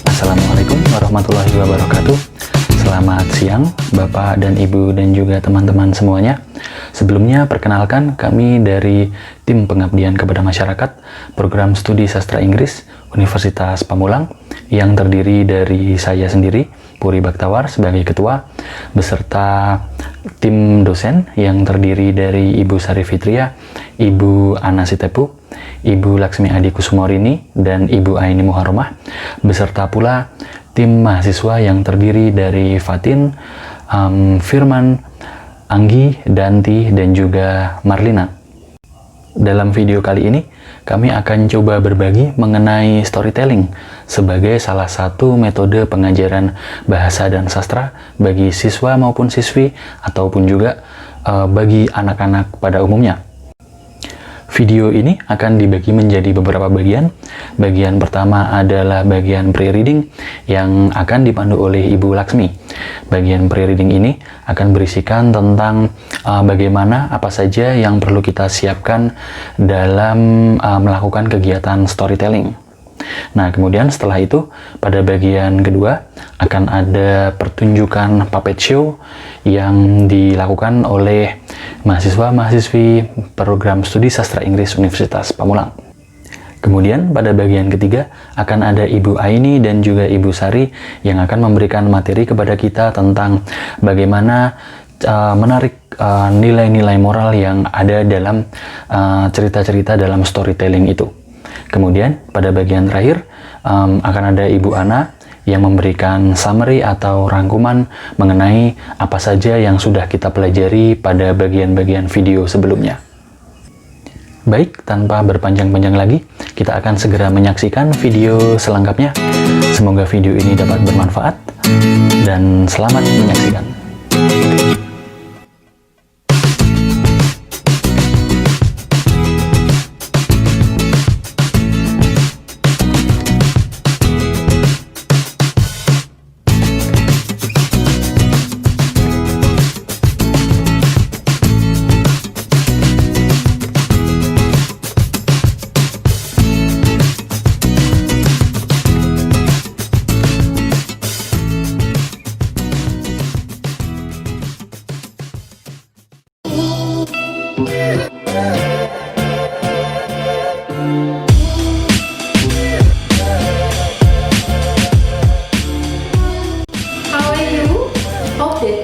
Assalamualaikum warahmatullahi wabarakatuh. Selamat siang Bapak dan Ibu dan juga teman-teman semuanya. Sebelumnya perkenalkan, kami dari tim pengabdian kepada masyarakat program studi sastra Inggris Universitas Pamulang yang terdiri dari saya sendiri, Puri Baktawar sebagai ketua, beserta tim dosen yang terdiri dari Ibu Sari Fitria, Ibu Ana Sitepu, Ibu Laksmi Adi Kusumorini, dan Ibu Aini Muharomah, beserta pula tim mahasiswa yang terdiri dari Fatin, Firman, Anggi, Danti, dan juga Marlina. Dalam video kali ini, kami akan coba berbagi mengenai storytelling sebagai salah satu metode pengajaran bahasa dan sastra bagi siswa maupun siswi ataupun juga bagi anak-anak pada umumnya. Video ini akan dibagi menjadi beberapa bagian. Bagian pertama adalah bagian pre-reading yang akan dipandu oleh Ibu Laksmi. Bagian pre-reading ini akan berisikan tentang bagaimana apa saja yang perlu kita siapkan dalam melakukan kegiatan storytelling. Nah, kemudian setelah itu, pada bagian kedua akan ada pertunjukan puppet show yang dilakukan oleh mahasiswa-mahasiswi program studi sastra Inggris Universitas Pamulang. Kemudian pada bagian ketiga akan ada Ibu Aini dan juga Ibu Sari yang akan memberikan materi kepada kita tentang bagaimana menarik nilai-nilai moral yang ada dalam cerita-cerita dalam storytelling itu. Kemudian pada bagian terakhir akan ada Ibu Ana yang memberikan summary atau rangkuman mengenai apa saja yang sudah kita pelajari pada bagian-bagian video sebelumnya. Baik, tanpa berpanjang-panjang lagi, kita akan segera menyaksikan video selengkapnya. Semoga video ini dapat bermanfaat dan selamat menyaksikan.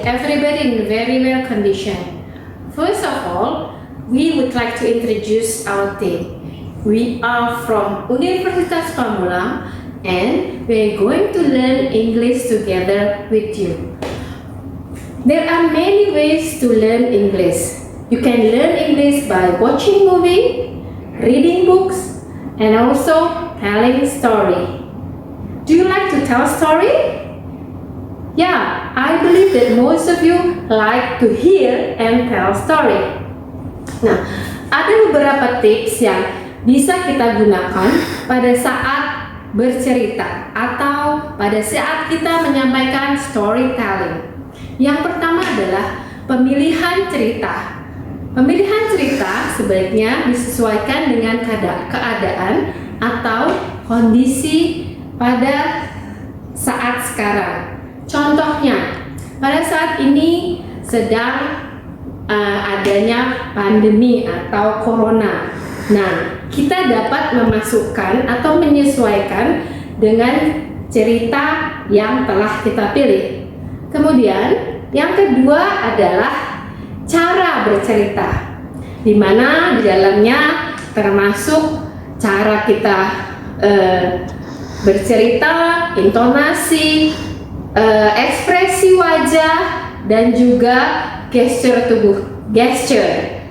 Everybody in very well condition. First of all, we would like to introduce our team. We are from Universitas Pamulang and we are going to learn English together with you. There are many ways to learn English. You can learn English by watching movie, reading books, and also telling story. Do you like to tell story? Yeah, I believe that most of you like to hear and tell story. Nah, ada beberapa tips yang bisa kita gunakan pada saat bercerita atau pada saat kita menyampaikan storytelling. Yang pertama adalah pemilihan cerita. Pemilihan cerita sebaiknya disesuaikan dengan keadaan atau kondisi pada saat sekarang. Contohnya, pada saat ini sedang adanya pandemi atau corona. Nah, kita dapat memasukkan atau menyesuaikan dengan cerita yang telah kita pilih. Kemudian, yang kedua adalah cara bercerita, di mana di dalamnya termasuk cara kita bercerita, intonasi, ekspresi wajah, dan juga gesture tubuh, gesture.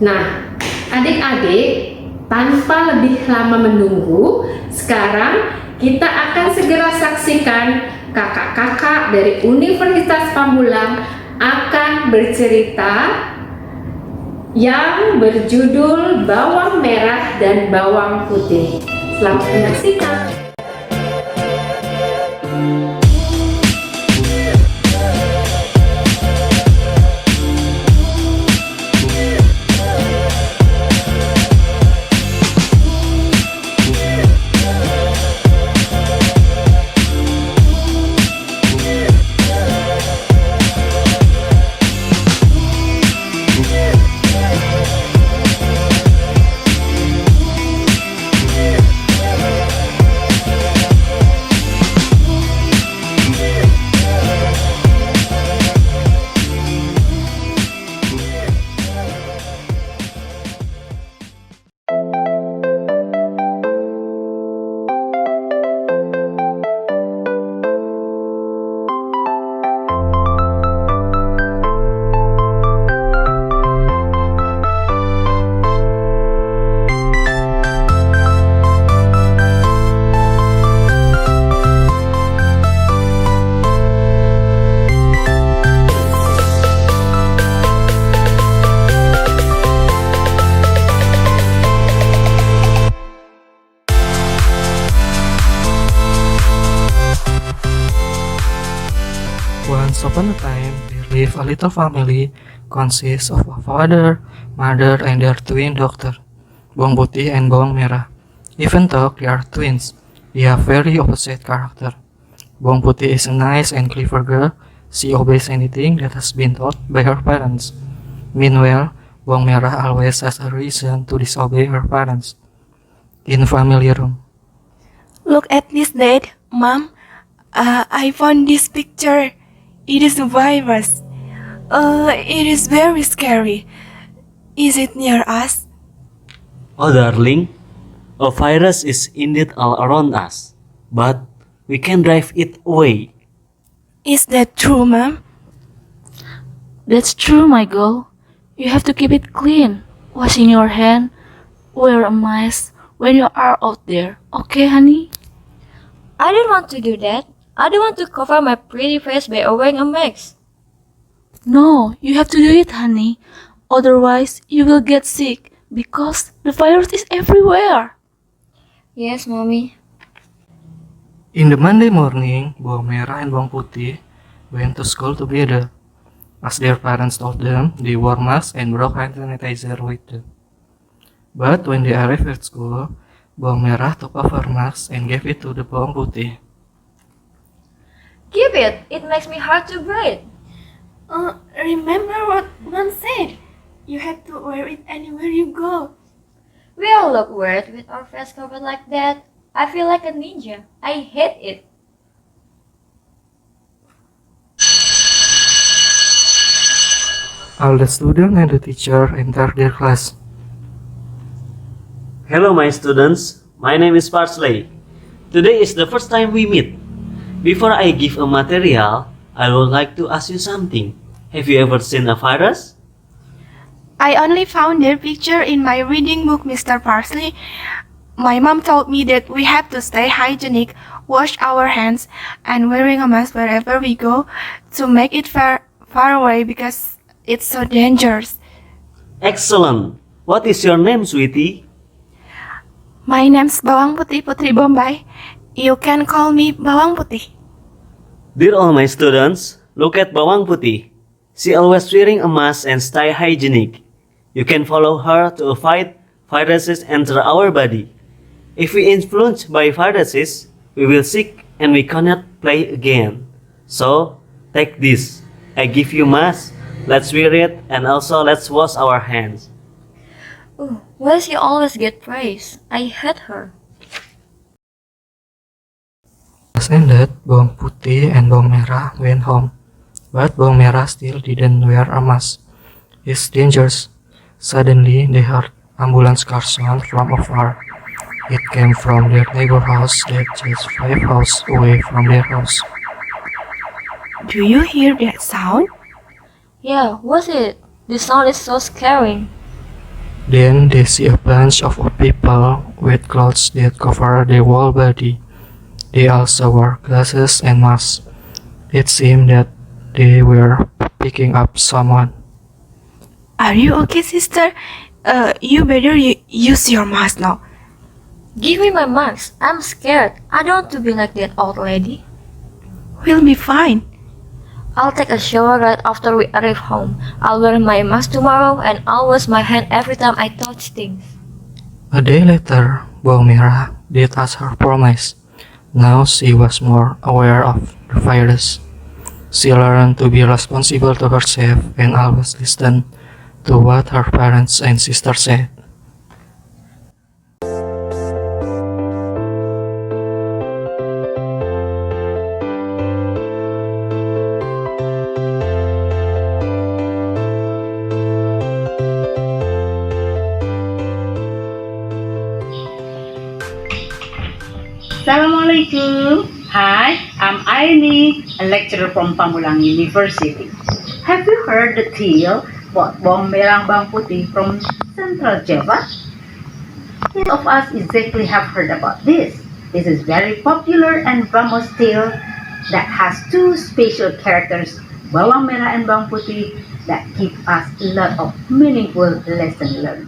Nah, adik-adik, tanpa lebih lama menunggu, sekarang kita akan segera saksikan kakak-kakak dari Universitas Pamulang akan bercerita yang berjudul Bawang Merah dan Bawang Putih. Selamat menyaksikan. Once upon a time, there lived a little family consists of a father, mother, and their twin daughter, Bawang Putih and Bawang Merah. Even though they are twins, they have very opposite character. Bawang Putih is a nice and clever girl. She obeys anything that has been taught by her parents. Meanwhile, Bawang Merah always has a reason to disobey her parents. In family room. Look at this, Dad. Mom, I found this picture. It is a virus. It is very scary. Is it near us? Oh, darling, a virus is indeed all around us, but we can drive it away. Is that true, Mom? That's true, my girl. You have to keep it clean, washing your hand, wear a mask when you are out there. Okay, honey? I don't want to do that. I don't want to cover my pretty face by wearing a mask. No, you have to do it, honey. Otherwise, you will get sick because the virus is everywhere. Yes, Mommy. In the Monday morning, Bawang Merah and Bawang Putih went to school together. As their parents told them, they wore masks and brought hand sanitizer with them. But when they arrived at school, Bawang Merah took off her mask and gave it to the Bawang Putih. Keep it. It makes me hard to breathe. Remember what Mom said. You have to wear it anywhere you go. We all look weird with our face covered like that. I feel like a ninja. I hate it. All the students and the teacher entered their class. Hello, my students. My name is Parsley. Today is the first time we meet. Before I give a material, I would like to ask you something. Have you ever seen a virus? I only found their picture in my reading book, Mr. Parsley. My mom told me that we have to stay hygienic, wash our hands, and wearing a mask wherever we go to make it far away because it's so dangerous. Excellent. What is your name, sweetie? My name's Bawang Putih Putri Bombay. You can call me Bawang Putih. Dear all my students, look at Bawang Putih. She always wearing a mask and stay hygienic. You can follow her to avoid viruses enter our body. If we influenced by viruses, we will sick and we cannot play again. So, take this. I give you mask. Let's wear it and also let's wash our hands. Ooh, why does she always get praise? I hate her. Class ended, Bawang Putih and Bawang Merah went home. But Bawang Merah still didn't wear a mask. It's dangerous. Suddenly, they heard ambulance car sound from afar. It came from their neighbor house that just 5 houses away from their house. Do you hear that sound? Yeah, what's it? The sound is so scary. Then they see a bunch of people with clothes that cover their whole body. They also wore glasses and masks. It seemed that they were picking up someone. Are you okay, sister? You better use your mask now. Give me my mask. I'm scared. I don't want to be like that old lady. We'll be fine. I'll take a shower right after we arrive home. I'll wear my mask tomorrow and I'll wash my hand every time I touch things. A day later, Bawang Merah did as her promise. Now she was more aware of the virus. She learned to be responsible to herself and always listen to what her parents and sister said. Assalamualaikum. Hi, I'm Aini, a lecturer from Pamulang University. Have you heard the tale about Bawang Merah Bawang Putih from Central Java? Most of us exactly have heard about this. This is very popular and famous tale that has two special characters, Bawang Merah and Bawang Putih, that give us a lot of meaningful lessons learned.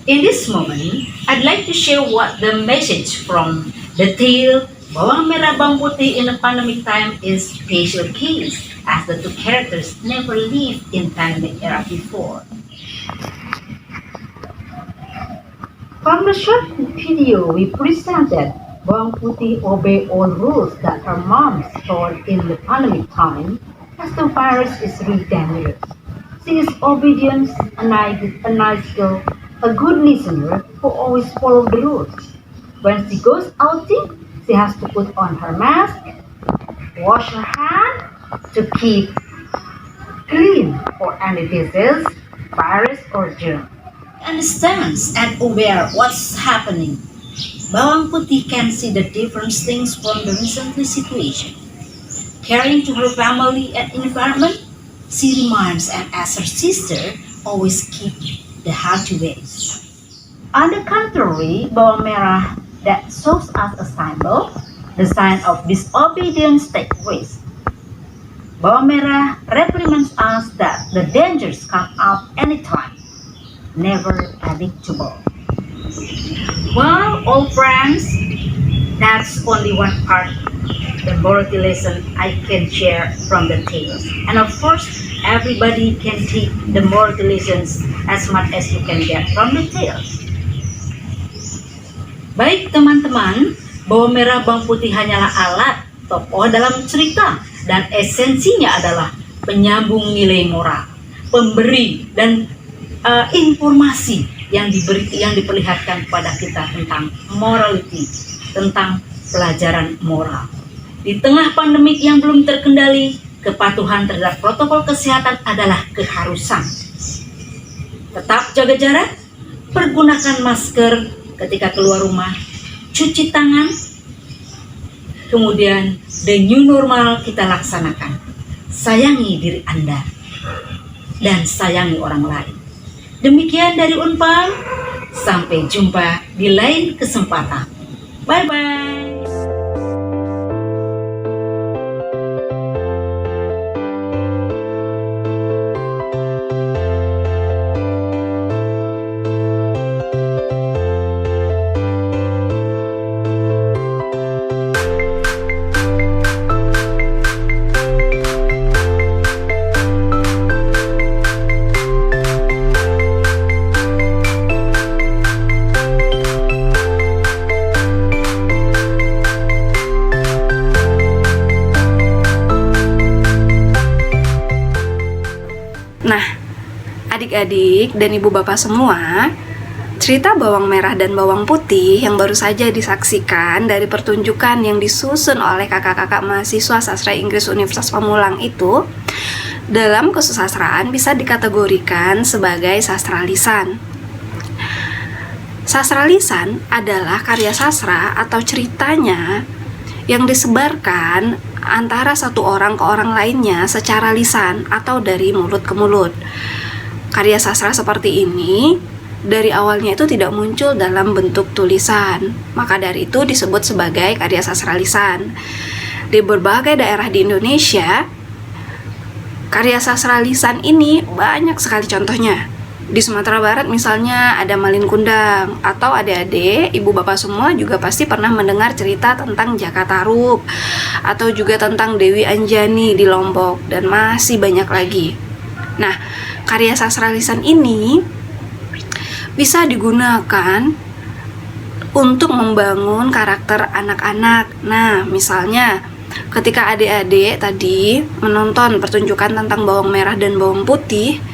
In this moment, I'd like to share what the message from the tale Bawang merah, bawang putih in the pandemic time is special case, as the two characters never lived in pandemic era before. From the short video, we presented Bawang Putih obey all rules that her mom told in the pandemic time, as the virus is really dangerous. She is obedient, a nice girl, a good listener who always follows the rules. When she goes outing, she has to put on her mask, wash her hand to keep clean for any disease, virus, or germ. Understands and aware what's happening. Bawang Putih can see the different things from the recent situation. Caring to her family and environment, she reminds and as her sister always keep the healthy ways. On the contrary, bawang merah that shows us a symbol, the sign of disobedience take risk. Bawang merah reprimands us that the dangers come out anytime, never predictable. Well, all friends, that's only one part, the morality lesson I can share from the tales. And of course, everybody can take the morality lessons as much as you can get from the tales. Baik teman-teman, bawang merah bawang putih hanyalah alat tokoh dalam cerita dan esensinya adalah penyambung nilai moral, pemberi dan informasi yang diperlihatkan kepada kita tentang morality, tentang pelajaran moral. Di tengah pandemik yang belum terkendali, kepatuhan terhadap protokol kesehatan adalah keharusan. Tetap jaga jarak, pergunakan masker ketika keluar rumah, cuci tangan, kemudian the new normal kita laksanakan. Sayangi diri Anda dan sayangi orang lain. Demikian dari Unpal, sampai jumpa di lain kesempatan. Bye-bye. Nah, adik-adik dan ibu bapak semua, cerita bawang merah dan bawang putih yang baru saja disaksikan dari pertunjukan yang disusun oleh kakak-kakak mahasiswa sastra Inggris Universitas Pamulang itu dalam kesusastraan bisa dikategorikan sebagai sastra lisan. Sastra lisan adalah karya sastra atau ceritanya yang disebarkan antara satu orang ke orang lainnya secara lisan atau dari mulut ke mulut. Karya sastra seperti ini dari awalnya itu tidak muncul dalam bentuk tulisan, maka dari itu disebut sebagai karya sastra lisan. Di berbagai daerah di Indonesia, karya sastra lisan ini banyak sekali contohnya. Di Sumatera Barat misalnya ada Malin Kundang, atau adik-adik, ibu bapak semua juga pasti pernah mendengar cerita tentang Jaka Tarub, atau juga tentang Dewi Anjani di Lombok, dan masih banyak lagi. Nah, karya sastra lisan ini bisa digunakan untuk membangun karakter anak-anak. Nah, misalnya ketika adik-adik tadi menonton pertunjukan tentang bawang merah dan bawang putih,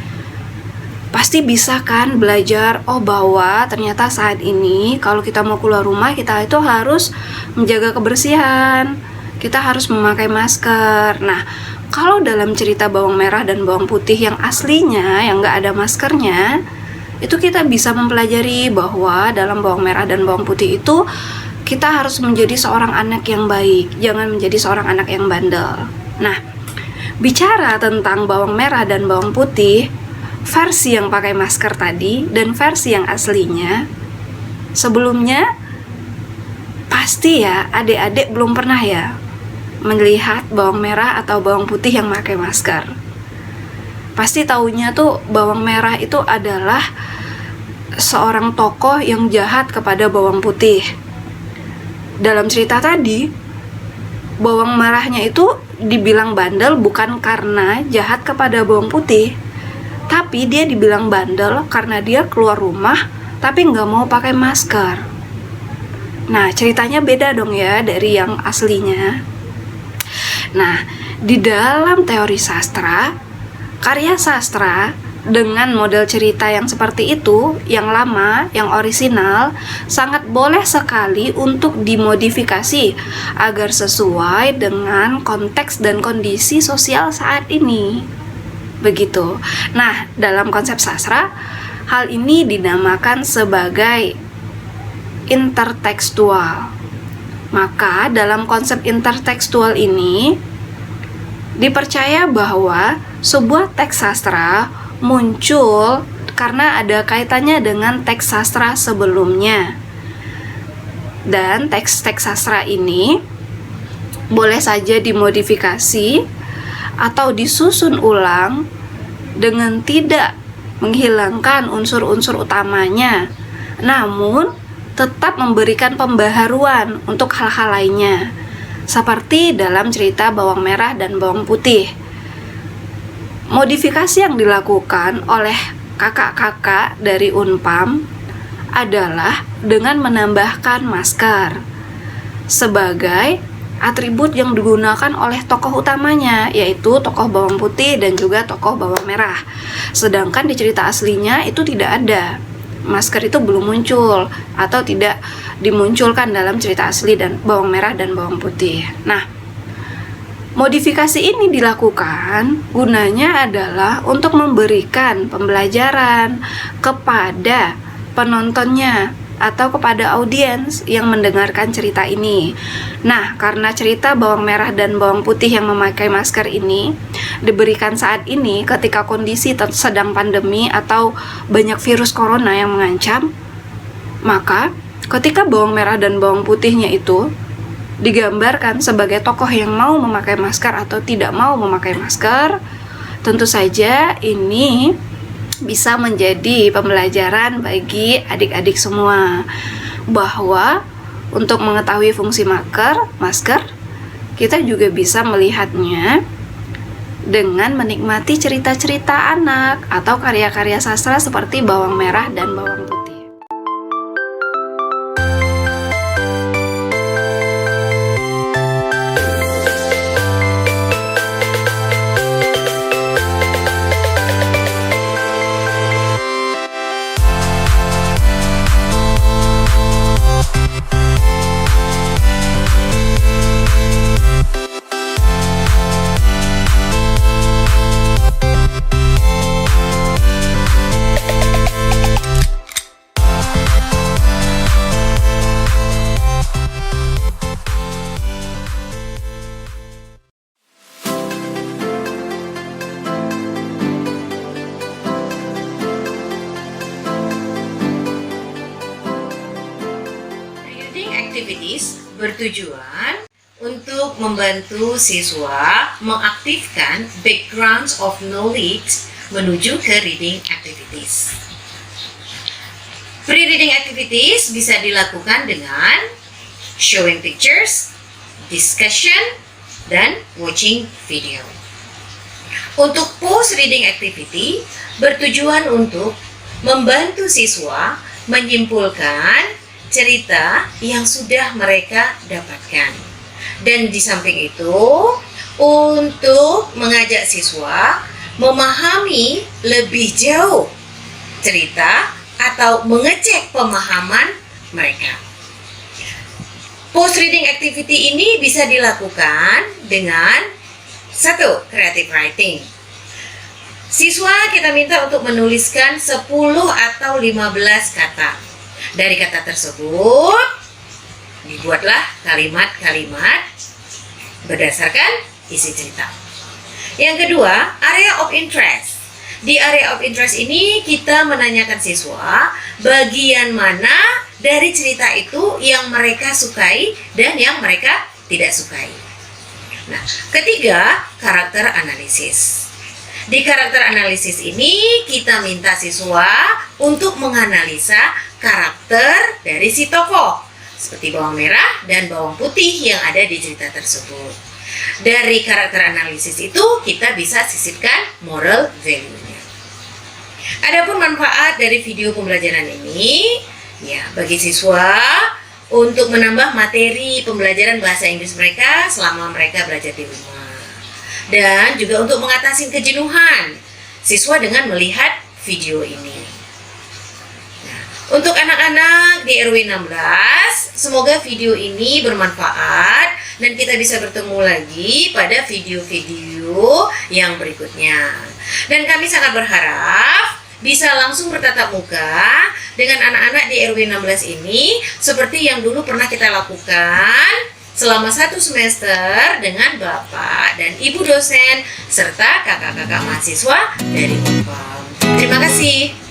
pasti bisa kan belajar, oh bahwa ternyata saat ini kalau kita mau keluar rumah kita itu harus menjaga kebersihan, kita harus memakai masker. Nah, kalau dalam cerita bawang merah dan bawang putih yang aslinya yang nggak ada maskernya, itu kita bisa mempelajari bahwa dalam bawang merah dan bawang putih itu kita harus menjadi seorang anak yang baik, jangan menjadi seorang anak yang bandel. Nah, bicara tentang bawang merah dan bawang putih, versi yang pakai masker tadi dan versi yang aslinya, sebelumnya pasti ya adik-adik belum pernah ya melihat bawang merah atau bawang putih yang pakai masker. Pasti taunya tuh bawang merah itu adalah seorang tokoh yang jahat kepada bawang putih. Dalam cerita tadi, bawang merahnya itu dibilang bandel bukan karena jahat kepada bawang putih, tapi dia dibilang bandel karena dia keluar rumah tapi nggak mau pakai masker. Nah, ceritanya beda dong ya dari yang aslinya. Nah, di dalam teori sastra, karya sastra dengan model cerita yang seperti itu, yang lama, yang orisinal, sangat boleh sekali untuk dimodifikasi agar sesuai dengan konteks dan kondisi sosial saat ini. Begitu. Nah, dalam konsep sastra, hal ini dinamakan sebagai intertekstual. Maka dalam konsep intertekstual ini dipercaya bahwa sebuah teks sastra muncul karena ada kaitannya dengan teks sastra sebelumnya. Dan teks-teks sastra ini boleh saja dimodifikasi atau disusun ulang dengan tidak menghilangkan unsur-unsur utamanya, namun tetap memberikan pembaharuan untuk hal-hal lainnya, seperti dalam cerita bawang merah dan bawang putih. Modifikasi yang dilakukan oleh kakak-kakak dari Unpam adalah dengan menambahkan masker sebagai atribut yang digunakan oleh tokoh utamanya, yaitu tokoh bawang putih dan juga tokoh bawang merah. Sedangkan di cerita aslinya itu tidak ada. Masker itu belum muncul atau tidak dimunculkan dalam cerita asli dan bawang merah dan bawang putih. Nah, modifikasi ini dilakukan gunanya adalah untuk memberikan pembelajaran kepada penontonnya atau kepada audiens yang mendengarkan cerita ini. Nah, karena cerita bawang merah dan bawang putih yang memakai masker ini diberikan saat ini ketika kondisi sedang pandemi atau banyak virus corona yang mengancam, maka ketika bawang merah dan bawang putihnya itu digambarkan sebagai tokoh yang mau memakai masker atau tidak mau memakai masker, tentu saja ini bisa menjadi pembelajaran bagi adik-adik semua bahwa untuk mengetahui fungsi masker, kita juga bisa melihatnya dengan menikmati cerita-cerita anak atau karya-karya sastra seperti bawang merah dan bawang putih. Activities bertujuan untuk membantu siswa mengaktifkan backgrounds of knowledge menuju ke reading activities. Pre-reading activities bisa dilakukan dengan showing pictures, discussion, dan watching video. Untuk post-reading activity bertujuan untuk membantu siswa menyimpulkan cerita yang sudah mereka dapatkan. Dan di samping itu, untuk mengajak siswa memahami lebih jauh cerita atau mengecek pemahaman mereka. Post reading activity ini bisa dilakukan dengan 1. Creative writing. Siswa kita minta untuk menuliskan 10 atau 15 kata. Dari kata tersebut, dibuatlah kalimat-kalimat berdasarkan isi cerita. Yang kedua, area of interest. Di area of interest ini kita menanyakan siswa bagian mana dari cerita itu yang mereka sukai dan yang mereka tidak sukai. Nah, ketiga, karakter analisis. Di karakter analisis ini kita minta siswa untuk menganalisa karakter dari si tokoh. seperti bawang merah dan bawang putih yang ada di cerita tersebut. Dari karakter analisis itu kita bisa sisipkan moral value-nya. Adapun manfaat dari video pembelajaran ini, ya bagi siswa untuk menambah materi pembelajaran bahasa Inggris mereka selama mereka belajar di rumah. Dan juga untuk mengatasi kejenuhan siswa dengan melihat video ini. Nah, untuk anak-anak di RW 16, semoga video ini bermanfaat dan kita bisa bertemu lagi pada video-video yang berikutnya. Dan kami sangat berharap bisa langsung bertatap muka dengan anak-anak di RW 16 ini seperti yang dulu pernah kita lakukan selama 1 semester dengan Bapak dan Ibu dosen serta kakak-kakak mahasiswa dari UNPAM. Terima kasih.